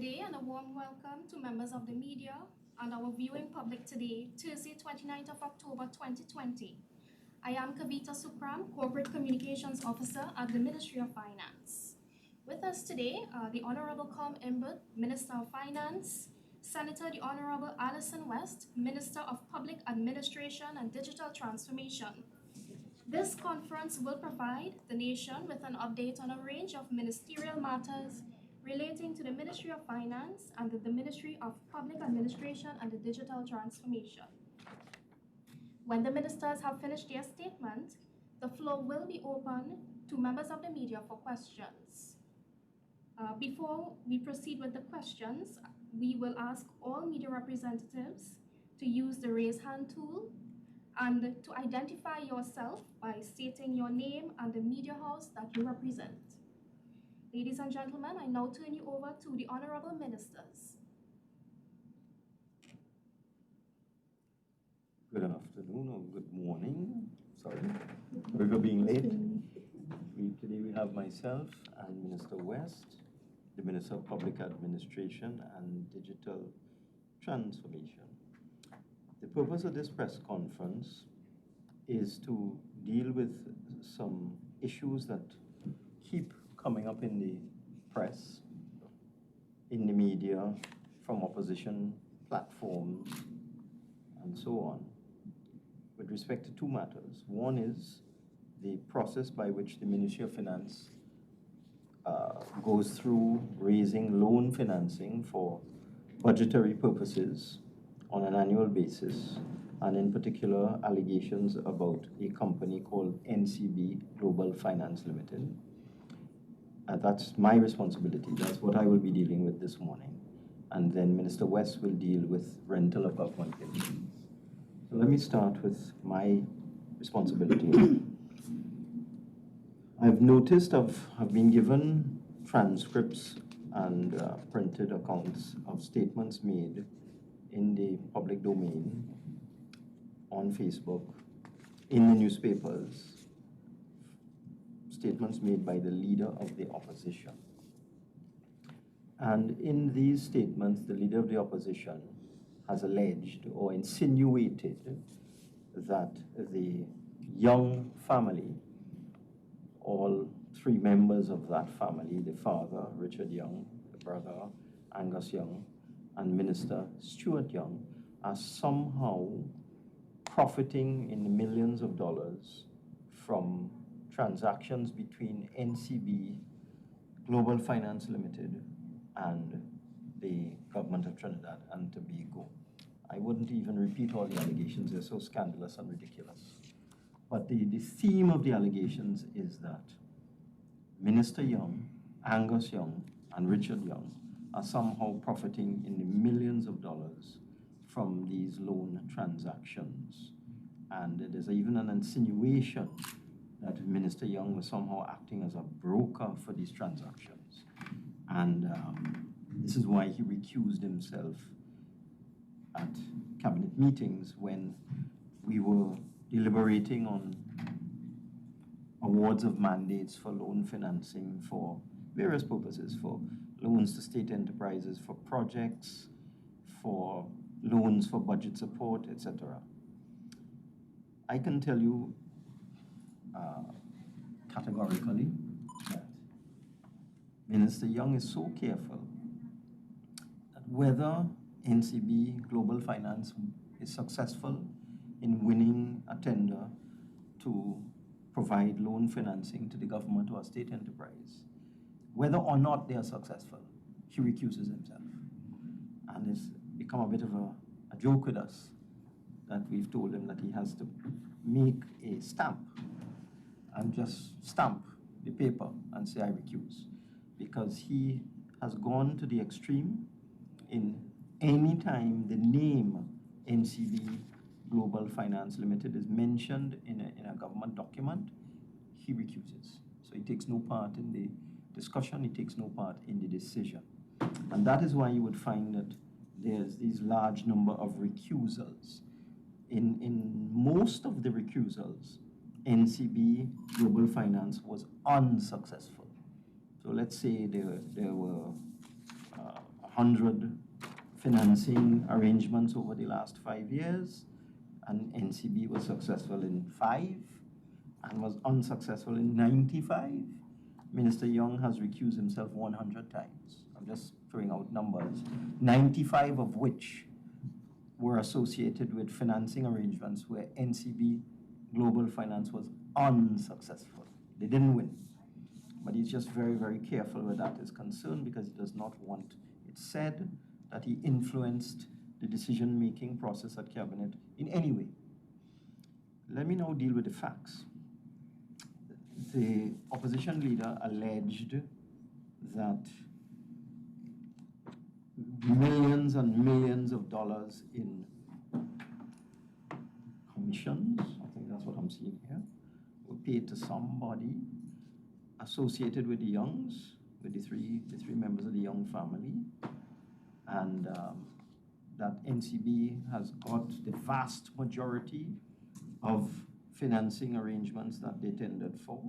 day and a warm welcome to members of the media and our viewing public today, Thursday, 29th of October 2020. I am Kavita Supram, Corporate Communications Officer at the Ministry of Finance. With us today are the Honourable Colm Imbert, Minister of Finance, Senator the Honourable Allyson West, Minister of Public Administration and Digital Transformation. This conference will provide the nation with an update on a range of ministerial matters relating to the Ministry of Finance and the Ministry of Public Administration and the Digital Transformation. When the ministers have finished their statement, the floor will be open to members of the media for questions. Before we proceed with the questions, we will ask all media representatives to use the raise hand tool and to identify yourself by stating your name and the media house that you represent. Ladies and gentlemen, I now turn you over to the Honourable Ministers. Good afternoon or good morning. Sorry for being late. Today we have myself and Minister West, the Minister of Public Administration and Digital Transformation. The purpose of this press conference is to deal with some issues that keep coming up in the press, in the media, from opposition platforms, and so on, with respect to two matters. One is the process by which the Ministry of Finance goes through raising loan financing for budgetary purposes on an annual basis, and in particular allegations about a company called NCB Global Finance Limited. That's my responsibility. That's what I will be dealing with this morning. And then Minister West will deal with rental of accommodation. So let me start with my responsibility. I've noticed I've been given transcripts and printed accounts of statements made in the public domain, on Facebook, in the newspapers, statements made by the leader of the opposition. And in these statements, the leader of the opposition has alleged or insinuated that the Young family, all three members of that family, the father, Richard Young, the brother, Angus Young, and Minister Stuart Young, are somehow profiting in the millions of dollars from transactions between NCB Global Finance Limited and the government of Trinidad and Tobago. I wouldn't even repeat all the allegations, they're so scandalous and ridiculous. But the theme of the allegations is that Minister Young, Angus Young, and Richard Young are somehow profiting in the millions of dollars from these loan transactions. And there's even an insinuation that Minister Young was somehow acting as a broker for these transactions. And this is why he recused himself at cabinet meetings when we were deliberating on awards of mandates for loan financing for various purposes, for loans to state enterprises, for projects, for loans for budget support, etc. I can tell you categorically that Minister Young is so careful that whether NCB Global Finance is successful in winning a tender to provide loan financing to the government or a state enterprise, whether or not they are successful, he recuses himself. And it's become a bit of a joke with us that we've told him that he has to make a stamp and just stamp the paper and say, I recuse. Because he has gone to the extreme in any time the name NCB Global Finance Limited is mentioned in a government document, he recuses. So he takes no part in the discussion, he takes no part in the decision. And that is why you would find that there's these large number of recusals. In most of the recusals, NCB Global Finance was unsuccessful. So let's say there were 100 financing arrangements over the last 5 years, and NCB was successful in 5 and was unsuccessful in 95. Minister Young has recused himself 100 times. I'm just throwing out numbers, 95 of which were associated with financing arrangements where NCB Global Finance was unsuccessful. They didn't win. But he's just very, very careful where that is concerned because he does not want it said that he influenced the decision-making process at Cabinet in any way. Let me now deal with the facts. The opposition leader alleged that millions and millions of dollars in commissions, I think that's what I'm seeing here, were paid to somebody associated with the Youngs, with the three members of the Young family, and that NCB has got the vast majority of financing arrangements that they tendered for.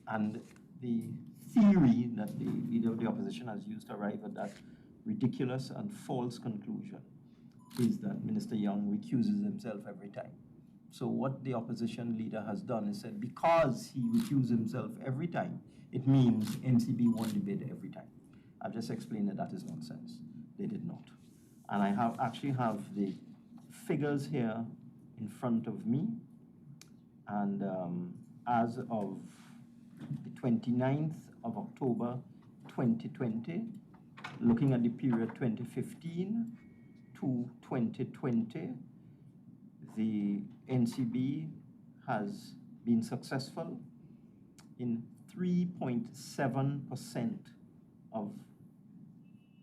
And the theory that the leader of the opposition has used to arrive at that ridiculous and false conclusion is that Minister Young recuses himself every time. So what the opposition leader has done is said, because he recused himself every time, it means NCB won the bid every time. I've just explained that that is nonsense. They did not. And I actually have the figures here in front of me. And as of the 29th of October 2020, looking at the period 2015 to 2020, the NCB has been successful in 3.7% of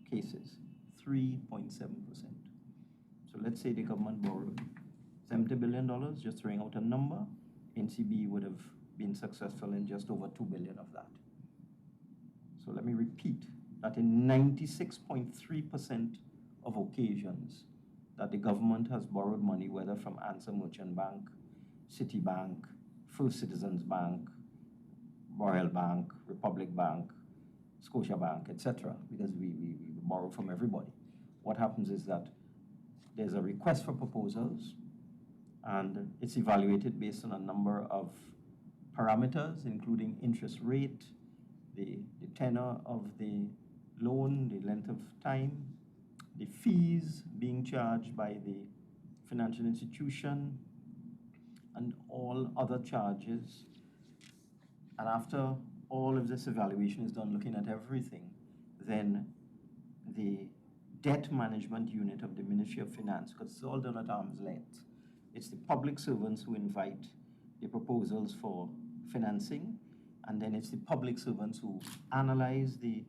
cases, 3.7%. So let's say the government borrowed $70 billion, just throwing out a number, NCB would have been successful in just over $2 billion of that. So let me repeat that in 96.3% of occasions that the government has borrowed money, whether from Answer Merchant Bank, Citibank, First Citizens Bank, Royal Bank, Republic Bank, Scotia Bank, etc., because we borrow from everybody. What happens is that there's a request for proposals, and it's evaluated based on a number of parameters, including interest rate, the tenor of the loan, the length of time, the fees being charged by the financial institution, and all other charges. And after all of this evaluation is done, looking at everything, then the debt management unit of the Ministry of Finance, because it's all done at arm's length, it's the public servants who invite the proposals for financing, and then it's the public servants who analyze the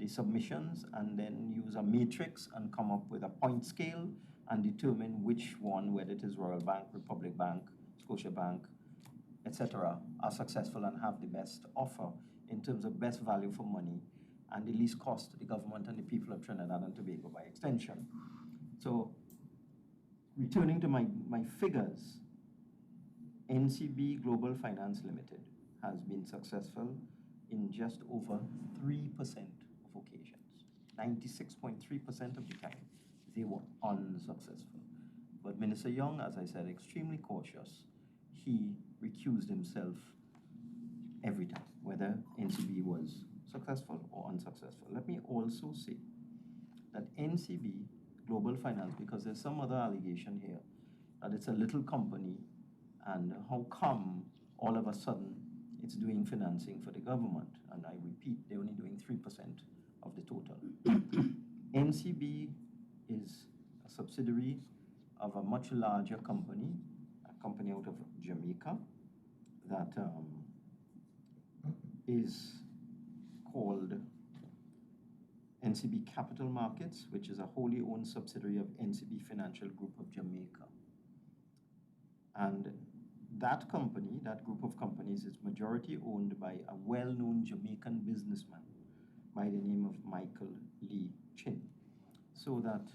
submissions and then use a matrix and come up with a point scale and determine which one, whether it is Royal Bank, Republic Bank, Scotia Bank, etc., are successful and have the best offer in terms of best value for money and the least cost to the government and the people of Trinidad and Tobago by extension. So returning to my figures, NCB Global Finance Limited has been successful in just over 3% of occasions. 96.3% of the time, they were unsuccessful. But Minister Young, as I said, extremely cautious. He recused himself every time, whether NCB was successful or unsuccessful. Let me also say that NCB Global Finance, because there's some other allegation here, that it's a little company, and how come all of a sudden it's doing financing for the government? And I repeat, they're only doing 3% of the total. NCB is a subsidiary of a much larger company, a company out of Jamaica, that is called NCB Capital Markets, which is a wholly owned subsidiary of NCB Financial Group of Jamaica. And that company, that group of companies, is majority owned by a well-known Jamaican businessman by the name of Michael Lee Chin. So that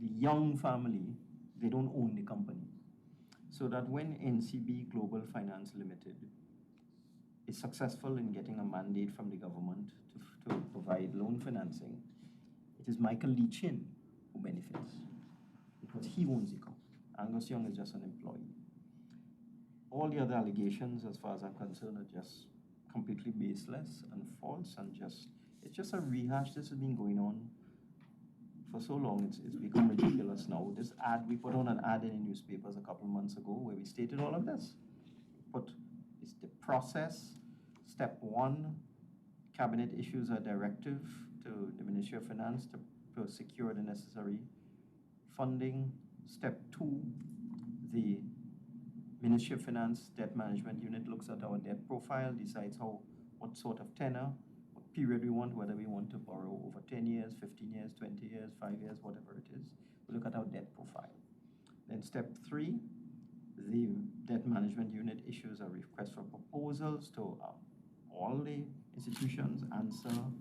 the Young family, they don't own the company. So that when NCB Global Finance Limited is successful in getting a mandate from the government to provide loan financing, it is Michael Lee Chin who benefits because he owns the company. Angus Young is just an employee. All the other allegations, as far as I'm concerned, are just completely baseless and false and it's just a rehash. This has been going on for so long, it's become ridiculous now. This ad, we put on an ad in the newspapers a couple of months ago where we stated all of this. It's the process. Step 1, Cabinet issues a directive to the Ministry of Finance to secure the necessary funding. Step 2, the Ministry of Finance Debt Management Unit looks at our debt profile, decides what sort of tenor, what period we want, whether we want to borrow over 10 years, 15 years, 20 years, 5 years, whatever it is. We look at our debt profile. Then step 3, the Debt Management Unit issues a request for proposals to all the institutions, ANSA,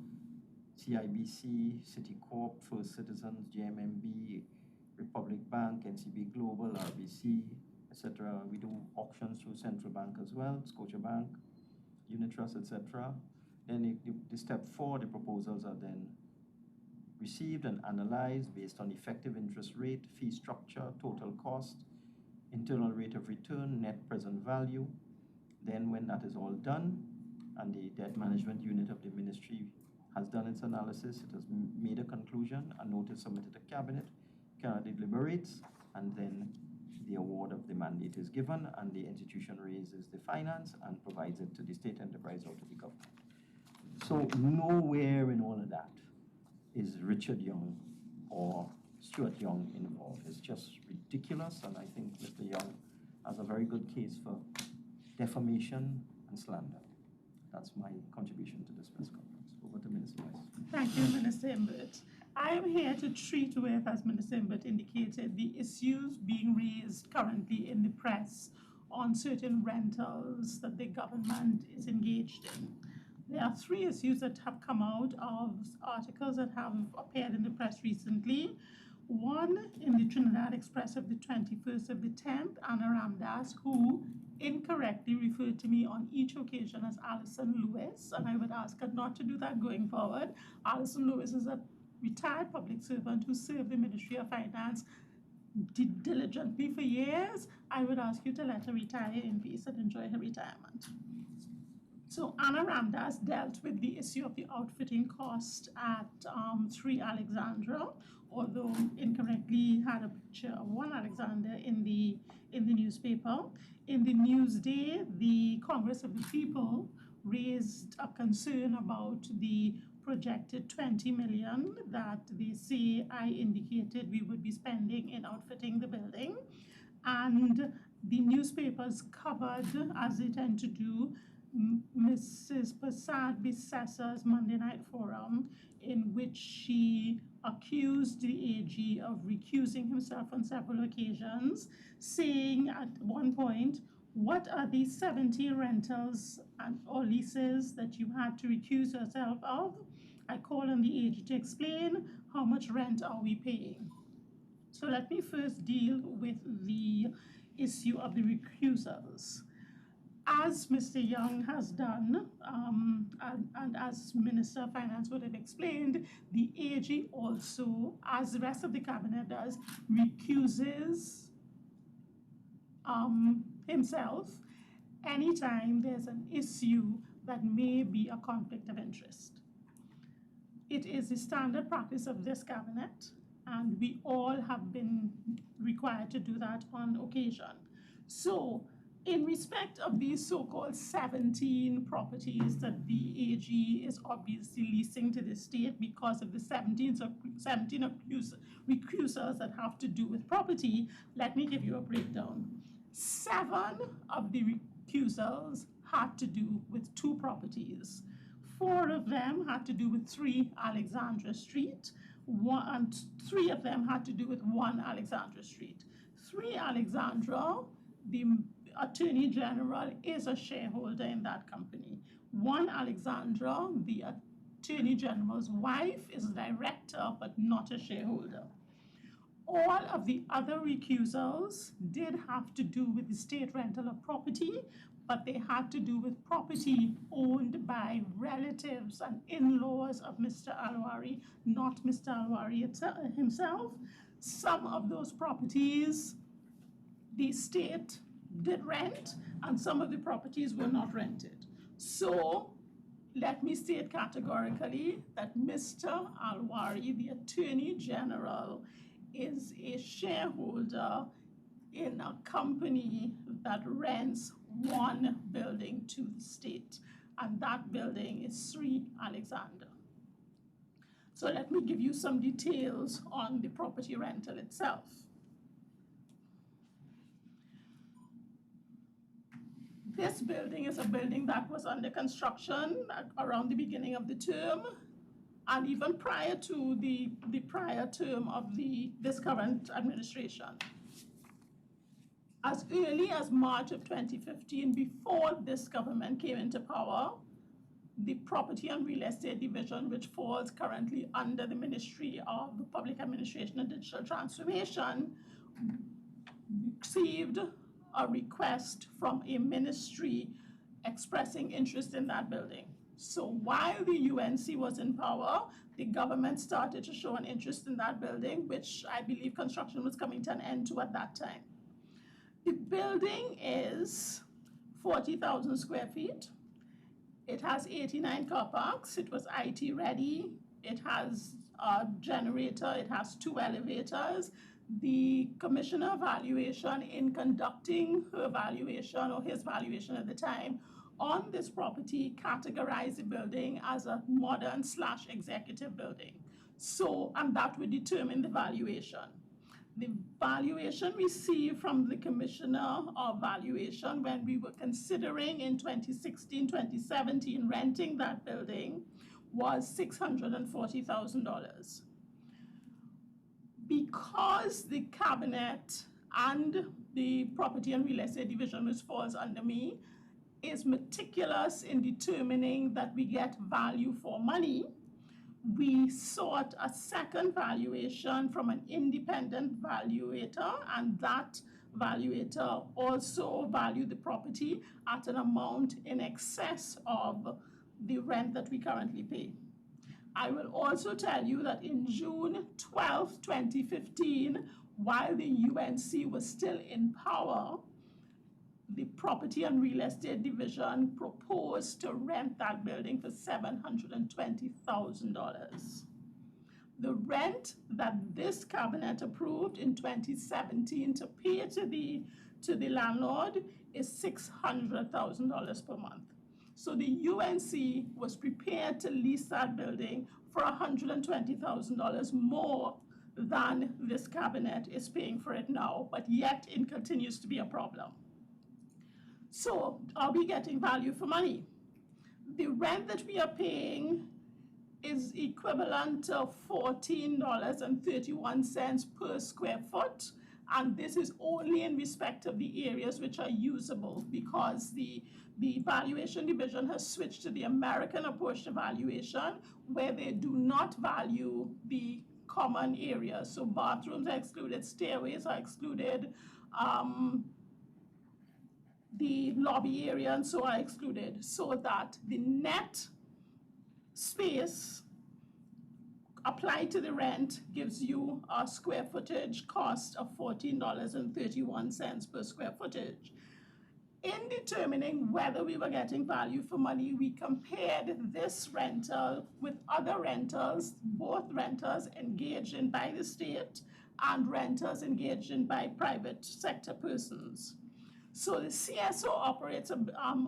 CIBC, Citicorp, First Citizens, JMMB, Republic Bank, NCB Global, RBC, etc. We do auctions through Central Bank as well, Scotiabank, Unitrust, etc. Then the step 4, the proposals are then received and analyzed based on effective interest rate, fee structure, total cost, internal rate of return, net present value. Then when that is all done and the debt management unit of the ministry has done its analysis, it has made a conclusion, a notice submitted to Cabinet deliberates, and then the award of the mandate is given and the institution raises the finance and provides it to the state enterprise or to the government. So nowhere in all of that is Richard Young or Stuart Young involved. It's just ridiculous, and I think Mr. Young has a very good case for defamation and slander. That's my contribution to this press conference. Over to Minister Rice. Thank you, Minister Imbert. I am here to treat with, as Minister Imbert indicated, the issues being raised currently in the press on certain rentals that the government is engaged in. There are 3 issues that have come out of articles that have appeared in the press recently. One in the Trinidad Express of the 21st of the 10th, Anna Ramdas, who incorrectly referred to me on each occasion as Allyson Lewis, and I would ask her not to do that going forward. Allyson Lewis is a retired public servant who served the Ministry of Finance diligently for years. I would ask you to let her retire in peace and enjoy her retirement. So Anna Ramdas dealt with the issue of the outfitting cost at 3 Alexandra, although incorrectly had a picture of 1 Alexander in the newspaper. In the Newsday, the Congress of the People raised a concern about the projected 20 million that they say I indicated we would be spending in outfitting the building. And the newspapers covered, as they tend to do, Mrs. Prasad Bissessa's Monday Night Forum, in which she accused the AG of recusing himself on several occasions, saying at one point, what are these 70 rentals or leases that you had to recuse yourself of? I call on the AG to explain how much rent are we paying. So let me first deal with the issue of the recusals. As Mr. Young has done, and as Minister of Finance would have explained, the AG also, as the rest of the Cabinet does, recuses himself anytime there's an issue that may be a conflict of interest. It is the standard practice of this Cabinet, and we all have been required to do that on occasion. So, in respect of these so-called 17 properties that the AG is obviously leasing to the state because of the 17 recusals that have to do with property, let me give you a breakdown. 7 of the recusals had to do with 2 properties. 4 of them had to do with 3 Alexandra Street, and 3 of them had to do with 1 Alexandra Street. 3 Alexandra, the Attorney General is a shareholder in that company. 1 Alexandra, the Attorney General's wife, is a director but not a shareholder. All of the other recusals did have to do with the state rental of property, but they had to do with property owned by relatives and in-laws of Mr. Alwari, not Mr. Alwari himself. Some of those properties the state did rent, and some of the properties were not rented. So let me state categorically that Mr. Alwari, the Attorney General, is a shareholder in a company that rents one building to the state, and that building is 3 Alexander. So let me give you some details on the property rental itself. This building is a building that was under construction around the beginning of the term, and even prior to the prior term of this current administration. As early as March of 2015, before this government came into power, the Property and Real Estate Division, which falls currently under the Ministry of Public Administration and Digital Transformation, received a request from a ministry expressing interest in that building. So while the UNC was in power, the government started to show an interest in that building, which I believe construction was coming to an end to at that time. The building is 40,000 square feet. It has 89 car parks. It was IT ready. It has a generator. It has 2 elevators. The commissioner valuation, in conducting her valuation or his valuation at the time on this property, categorized the building as a modern / executive building. So, and that would determine the valuation. The valuation received from the commissioner of valuation when we were considering in 2016, 2017 renting that building was $640,000. Because the cabinet and the Property and Real Estate Division, which falls under me, is meticulous in determining that we get value for money, we sought a second valuation from an independent valuator, and that valuator also valued the property at an amount in excess of the rent that we currently pay. I will also tell you that in June 12, 2015, while the UNC was still in power, the Property and Real Estate Division proposed to rent that building for $720,000. The rent that this cabinet approved in 2017 to pay to the landlord is $600,000 per month. So the UNC was prepared to lease that building for $120,000 more than this cabinet is paying for it now, but yet it continues to be a problem. So are we getting value for money? The rent that we are paying is equivalent to $14.31 per square foot, and this is only in respect of the areas which are usable, because the valuation division has switched to the American approach to valuation, where they do not value the common areas. So bathrooms are excluded, stairways are excluded, the lobby area and so are excluded, so that the net space applied to the rent gives you a square footage cost of $14.31 per square footage. In determining whether we were getting value for money, we compared this rental with other rentals, both renters engaged in by the state and renters engaged in by private sector persons. So the CSO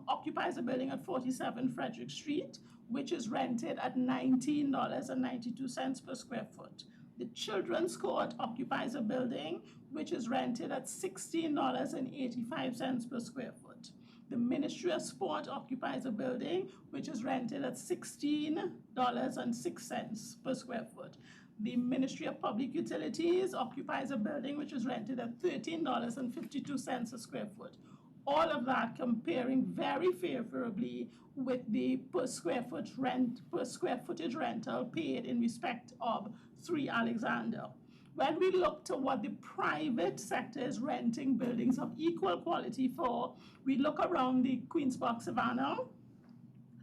occupies a building at 47 Frederick Street, which is rented at $19.92 per square foot. The Children's Court occupies a building which is rented at $16.85 per square foot. The Ministry of Sport occupies a building which is rented at $16.06 per square foot. The Ministry of Public Utilities occupies a building which is rented at $13.52 a square foot. All of that comparing very favorably with the per square footage rental paid in respect of 3 Alexander. When we look to what the private sector is renting buildings of equal quality for, we look around the Queen's Park Savannah,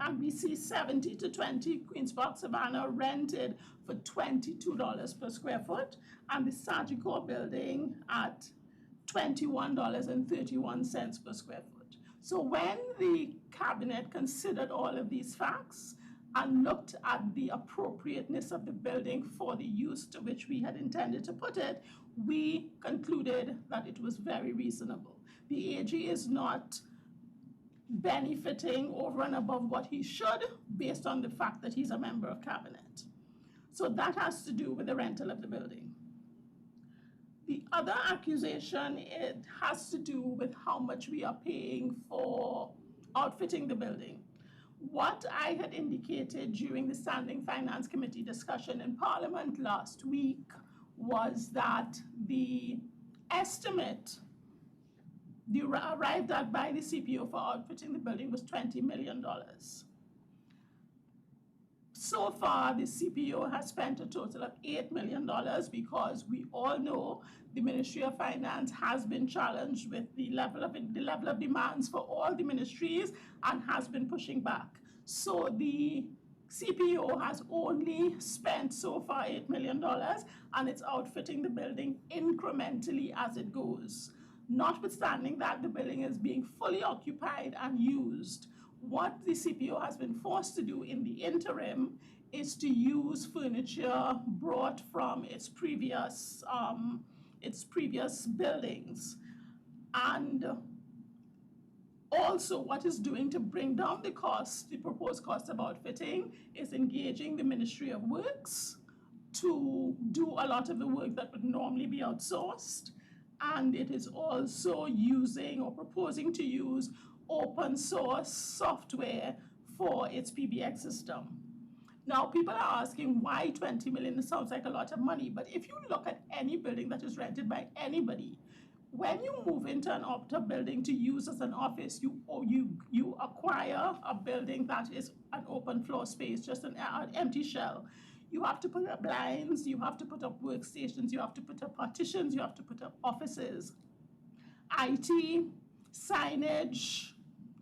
and we see 70 to 20 Queen's Park Savannah rented for $22 per square foot, and the Sagicor building at $21.31 per square foot. So when the cabinet considered all of these facts and looked at the appropriateness of the building for the use to which we had intended to put it, we concluded that it was very reasonable. The AG is not benefiting over and above what he should based on the fact that he's a member of cabinet. So that has to do with the rental of the building. The other accusation, it has to do with how much we are paying for outfitting the building. What I had indicated during the Standing Finance Committee discussion in Parliament last week was that the estimate arrived at by the CPO for outfitting the building was $20 million. So far, the CPO has spent a total of $8 million because we all know the Ministry of Finance has been challenged with the level of demands for all the ministries and has been pushing back. So the CPO has only spent so far $8 million and it's outfitting the building incrementally as it goes. Notwithstanding that the building is being fully occupied and used, what the CPO has been forced to do in the interim is to use furniture brought from its previous buildings. And also what it's doing to bring down the cost, the proposed cost of outfitting, is engaging the Ministry of Works to do a lot of the work that would normally be outsourced. And it is also using or proposing to use open source software for its PBX system. Now, people are asking why 20 million? It sounds like a lot of money, but if you look at any building that is rented by anybody, when you move into an Opta building to use as an office, you acquire a building that is an open floor space, just an empty shell. You have to put up blinds, you have to put up workstations, you have to put up partitions, you have to put up offices, IT, signage,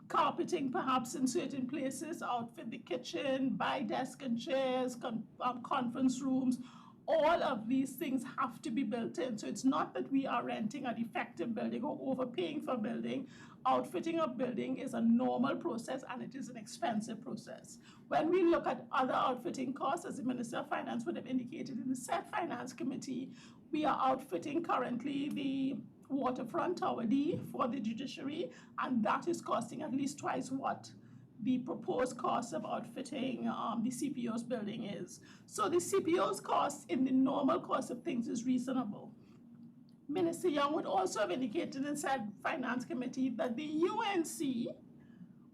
carpeting perhaps in certain places, outfit the kitchen, buy desk and chairs, conference rooms. All of these things have to be built in. So it's not that we are renting a defective building or overpaying for a building. Outfitting a building is a normal process and it is an expensive process. When we look at other outfitting costs, as the Minister of Finance would have indicated in the Set Finance Committee, we are outfitting currently the Waterfront Tower D for the judiciary, and that is costing at least twice what the proposed cost of outfitting the CPO's building is. So the CPO's cost in the normal course of things is reasonable. Minister Young would also have indicated in said Finance Committee that the UNC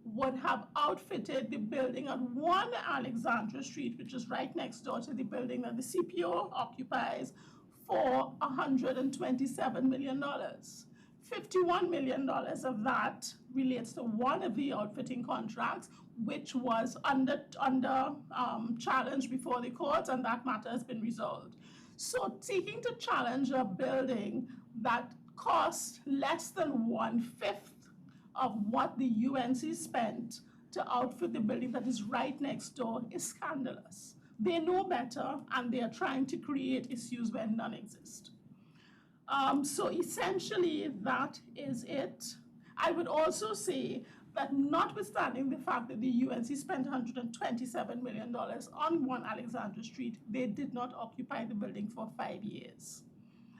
would have outfitted the building at 1 Alexandra Street, which is right next door to the building that the CPO occupies, for $127 million. $51 million of that relates to one of the outfitting contracts, which was under challenge before the courts, and that matter has been resolved. So seeking to challenge a building that costs less than 1/5 of what the UNC spent to outfit the building that is right next door is scandalous. They know better, and they are trying to create issues where none exist. So essentially, that is it. I would also say that notwithstanding the fact that the UNC spent $127 million on 1 Alexandra Street, they did not occupy the building for 5 years.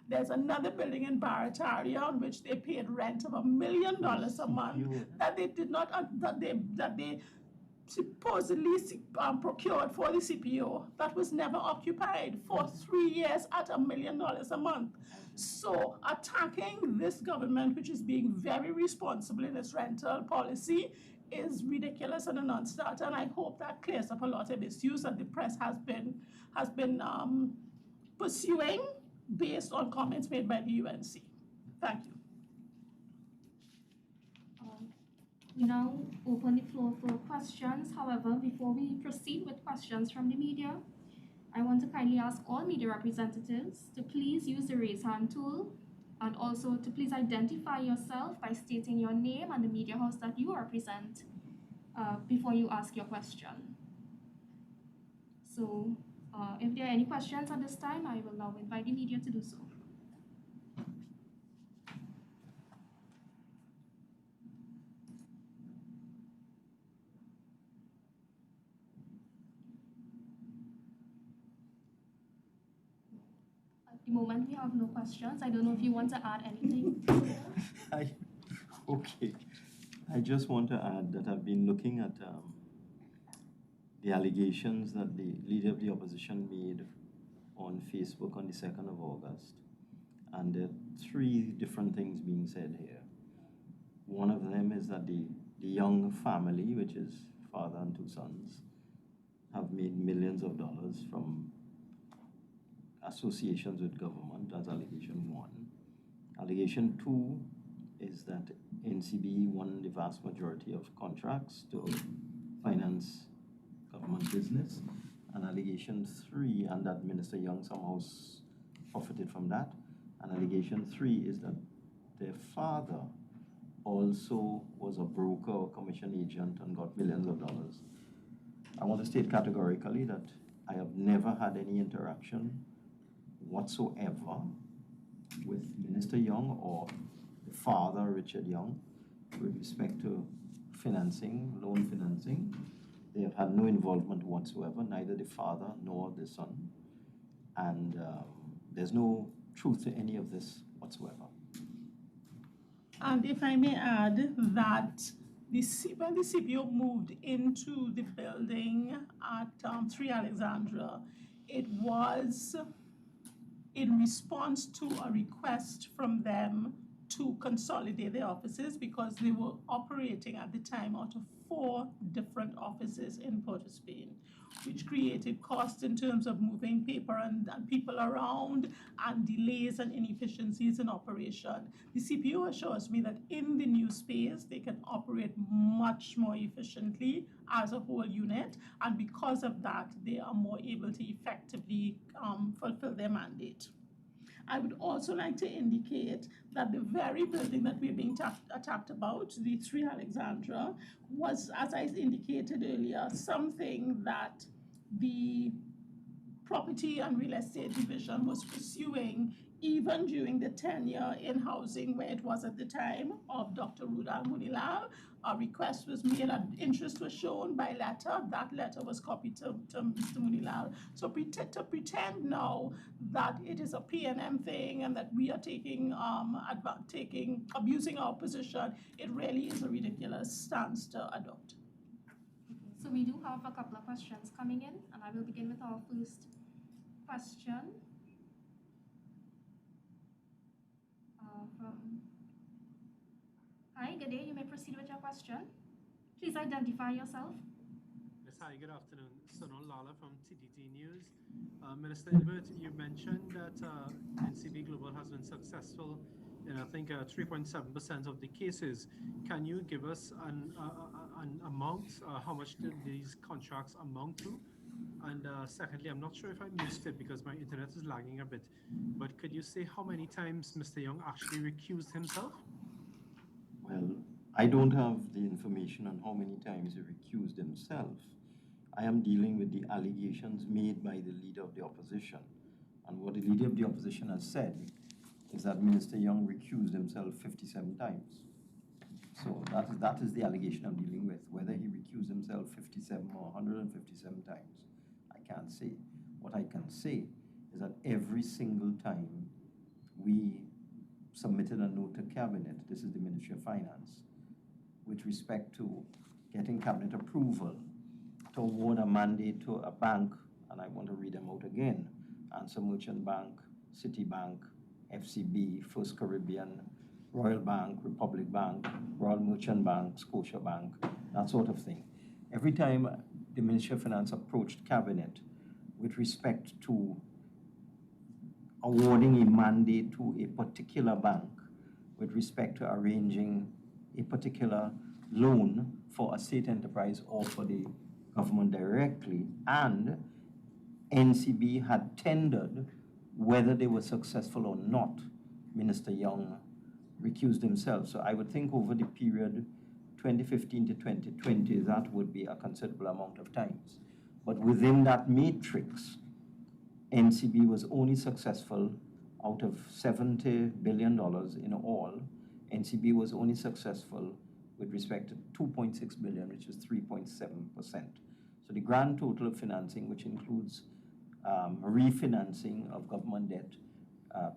There's another building in Barataria on which they paid rent of $1 million a month that they did not, that they supposedly procured for the CPO that was never occupied for 3 years at $1 million a month. So attacking this government, which is being very responsible in its rental policy, is ridiculous and a non-starter, and I hope that clears up a lot of issues that the press has been pursuing based on comments made by the UNC. Thank you. We now open the floor for questions. However, before we proceed with questions from the media, I want to kindly ask all media representatives to please use the raise hand tool, and also to please identify yourself by stating your name and the media house that you represent before you ask your question. So if there are any questions at this time, I will now invite the media to do so. At the moment, we have no questions. I don't know if you want to add anything. Okay. I just want to add that I've been looking at the allegations that the Leader of the Opposition made on Facebook on the 2nd of August. And there are 3 different things being said here. One of them is that the Young family, which is father and 2 sons, have made millions of dollars from associations with government. That's allegation 1. Allegation 2 is that NCB won the vast majority of contracts to finance government business. And allegation 3, and that Minister Young somehow profited from that. And allegation 3 is that their father also was a broker or commission agent and got millions of dollars. I want to state categorically that I have never had any interaction whatsoever with Minister Young or the father, Richard Young, with respect to financing, loan financing. They have had no involvement whatsoever, neither the father nor the son. And there's no truth to any of this whatsoever. And if I may add that when the CPO moved into the building at 3 Alexandra, it was in response to a request from them to consolidate their offices because they were operating at the time out of 4 different offices in Port-of-Spain, which created costs in terms of moving paper and people around and delays and inefficiencies in operation. The CPO assures me that in the new space, they can operate much more efficiently as a whole unit, and because of that, they are more able to effectively fulfill their mandate. I would also like to indicate that the very building that we're being attacked about, the 3 Alexandra, was, as I indicated earlier, something that the Property and Real Estate Division was pursuing even during the tenure in housing where it was at the time of Dr. Rudal Munilal. A request was made and interest was shown by letter. That letter was copied to Mr. Munilal. So to pretend now that it is a PNM thing and that we are abusing our position, it really is a ridiculous stance to adopt. So we do have a couple of questions coming in, and I will begin with our first question from... Hi, good day. You may proceed with your question. Please identify yourself. Yes, hi, good afternoon. Sonal Lala from TTT News. Minister Imbert, you mentioned that NCB Global has been successful in, I think, 3.7% of the cases. Can you give us an amount, how much these contracts amount to? And secondly, I'm not sure if I missed it because my internet is lagging a bit, but could you say how many times Mr. Young actually recused himself? Well, I don't have the information on how many times he recused himself. I am dealing with the allegations made by the Leader of the Opposition. And what the Leader of the Opposition has said is that Minister Young recused himself 57 times. So that is the allegation I'm dealing with. Whether he recused himself 57 or 157 times, I can't say. What I can say is that every single time we submitted a note to Cabinet, this is the Ministry of Finance, with respect to getting Cabinet approval to award a mandate to a bank, and I want to read them out again: Answer Merchant Bank, Citibank, FCB, First Caribbean, Royal Bank, Republic Bank, Royal Merchant Bank, Scotia Bank, that sort of thing. Every time the Ministry of Finance approached Cabinet with respect to awarding a mandate to a particular bank with respect to arranging a particular loan for a state enterprise or for the government directly, and NCB had tendered, whether they were successful or not, Minister Young recused himself. So I would think over the period 2015 to 2020, that would be a considerable amount of times. But within that matrix, NCB was only successful out of $70 billion in all. NCB was only successful with respect to 2.6 billion, which is 3.7%. So the grand total of financing, which includes refinancing of government debt,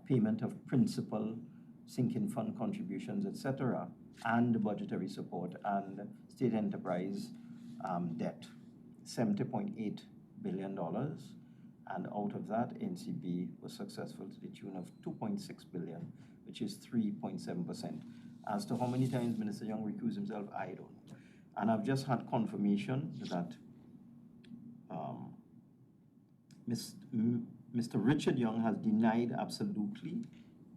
payment of principal, sinking fund contributions, etc., and budgetary support and state enterprise debt, $70.8 billion. And out of that, NCB was successful to the tune of 2.6 billion, which is 3.7%. As to how many times Minister Young recused himself, I don't know. And I've just had confirmation that Mr. Richard Young has denied absolutely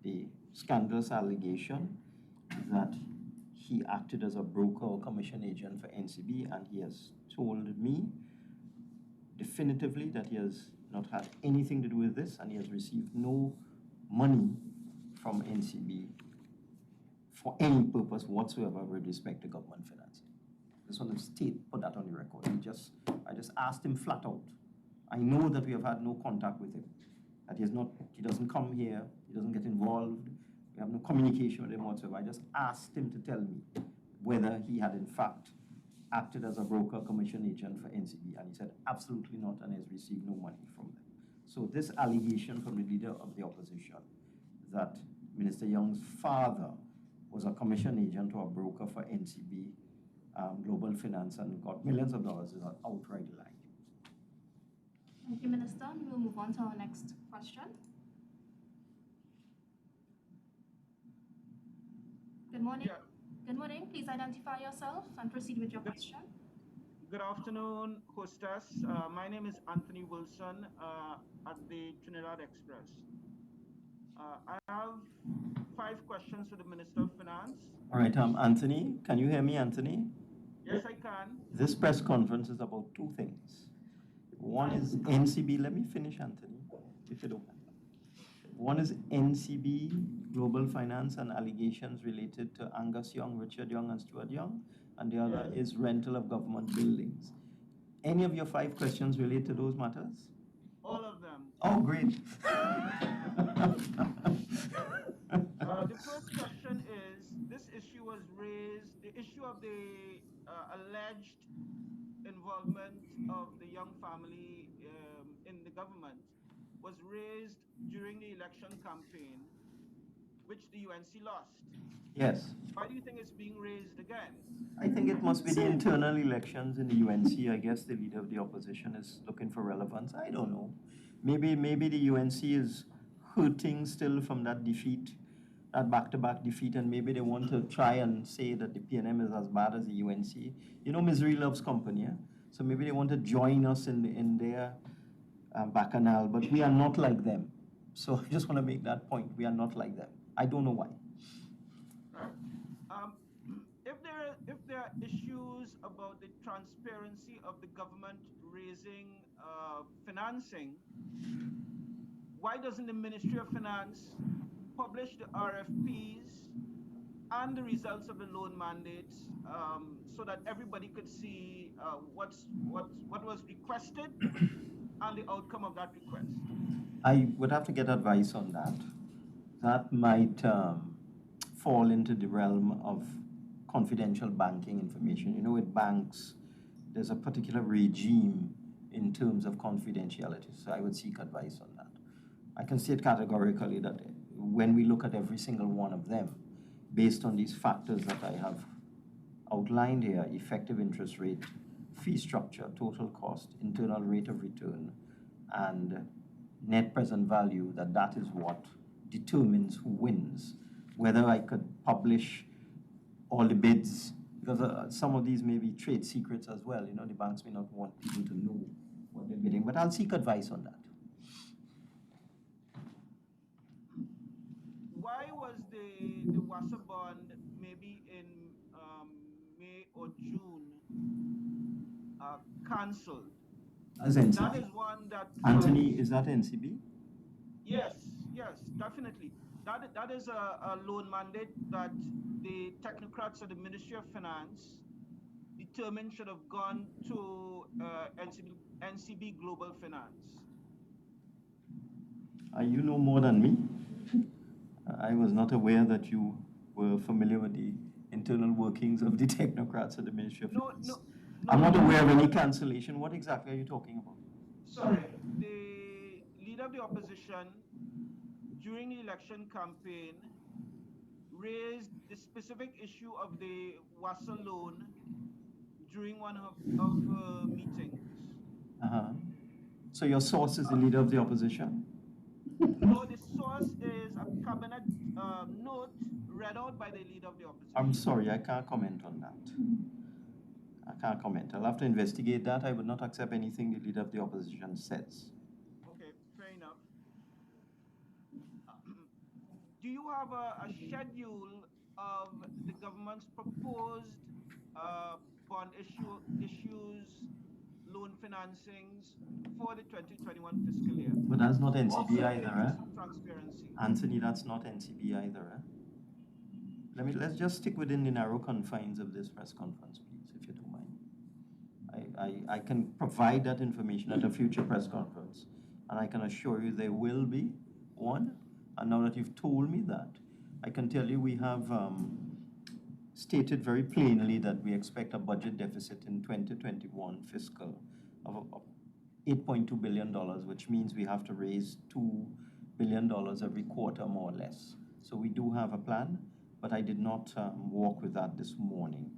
the scandalous allegation that he acted as a broker or commission agent for NCB, and he has told me definitively that he has not had anything to do with this, and he has received no money from NCB for any purpose whatsoever with respect to government financing. I just want to put that on the record. I just asked him flat out. I know that we have had no contact with him, that he doesn't come here, he doesn't get involved, we have no communication with him whatsoever. I just asked him to tell me whether he had in fact acted as a broker commission agent for NCB, and he said absolutely not, and has received no money from them. So this allegation from the leader of the opposition that Minister Young's father was a commission agent or a broker for NCB Global Finance and got millions of dollars is an outright lie. Thank you, Minister. We'll move on to our next question. Good morning. Yeah. Good morning. Please identify yourself and proceed with your question. Good afternoon, hostess. My name is Anthony Wilson at the Trinidad Express. I have 5 questions to the Minister of Finance. All right, Anthony, can you hear me, Anthony? Yes, I can. This press conference is about 2 things. One is NCB, let me finish, Anthony, if you don't mind. One is NCB, Global Finance and allegations related to Angus Young, Richard Young, and Stuart Young, and the other is rental of government buildings. Any of your 5 questions relate to those matters? All of them. Oh, great. The first question is, this issue was raised, the issue of the alleged involvement of the Young family in the government was raised during the election campaign, which the UNC lost. Yes. Why do you think it's being raised again? I think it must be the internal elections in the UNC. I guess the leader of the opposition is looking for relevance. I don't know. Maybe the UNC is hurting still from that defeat, that back-to-back defeat, and maybe they want to try and say that the PNM is as bad as the UNC. You know, misery loves company, yeah? So maybe they want to join us in their bacchanal, but we are not like them. So I just want to make that point. We are not like them. I don't know why. If there are issues about the transparency of the government raising financing, why doesn't the Ministry of Finance publish the RFPs and the results of the loan mandates so that everybody could see what was requested and the outcome of that request? I would have to get advice on that. That might fall into the realm of confidential banking information. You know, with banks, there's a particular regime in terms of confidentiality, so I would seek advice on that. I can state categorically that when we look at every single one of them, based on these factors that I have outlined here, effective interest rate, fee structure, total cost, internal rate of return, and net present value, that is what determines who wins. Whether I could publish all the bids, because some of these may be trade secrets as well. You know, the banks may not want people to know what they're bidding, but I'll seek advice on that. Why was the WASA bond maybe in May or June cancelled? As That NCB. is one that. Anthony, is that NCB? Yes, yes, definitely. That is a loan mandate that the technocrats of the Ministry of Finance determined should have gone to NCB Global Finance. You know more than me. I was not aware that you were familiar with the internal workings of the technocrats at the Ministry of Finance. I'm not aware of any cancellation. What exactly are you talking about? Sorry, the leader of the opposition during the election campaign raised the specific issue of the WASA loan during one of meetings. So your source is the leader of the opposition? No, the source is a cabinet note read out by the leader of the opposition. I'm sorry, I can't comment on that. I can't comment. I'll have to investigate that. I would not accept anything the leader of the opposition says. Okay, fair enough. Do you have a schedule of the government's proposed bond issues, loan financings for the 2021 fiscal year? But that's not NCB Also, in either, the eh? interest of transparency. Anthony, that's not NCB either, eh? Let's just stick within the narrow confines of this press conference, please, if you don't mind. I can provide that information at a future press conference, and I can assure you there will be one. And now that you've told me that, I can tell you we have stated very plainly that we expect a budget deficit in 2021 fiscal of $8.2 billion, which means we have to raise $2 billion every quarter, more or less. So we do have a plan, but I did not walk with that this morning.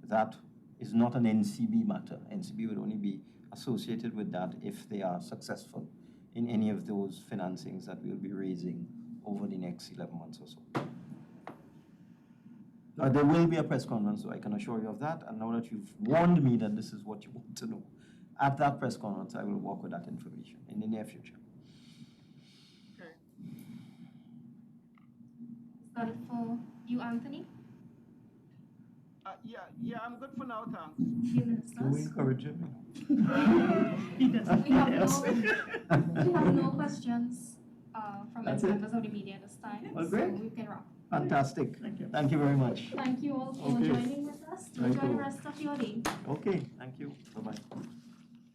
That is not an NCB matter. NCB would only be associated with that if they are successful in any of those financings that we'll be raising over the next 11 months or so. There will be a press conference, so I can assure you of that. And now that you've warned me that this is what you want to know, at that press conference, I will work with that information in the near future. Okay. Is that it for you, Anthony? Yeah, I'm good for now, thanks. You ministers? Encourage him. He doesn't. We have no questions from That's any it? members of the media this time. Well, great. So we can wrap. Fantastic. Thank you. Thank you very much. Thank you all for Okay. joining with us. Very Enjoy cool. the rest of your day. Okay, thank you.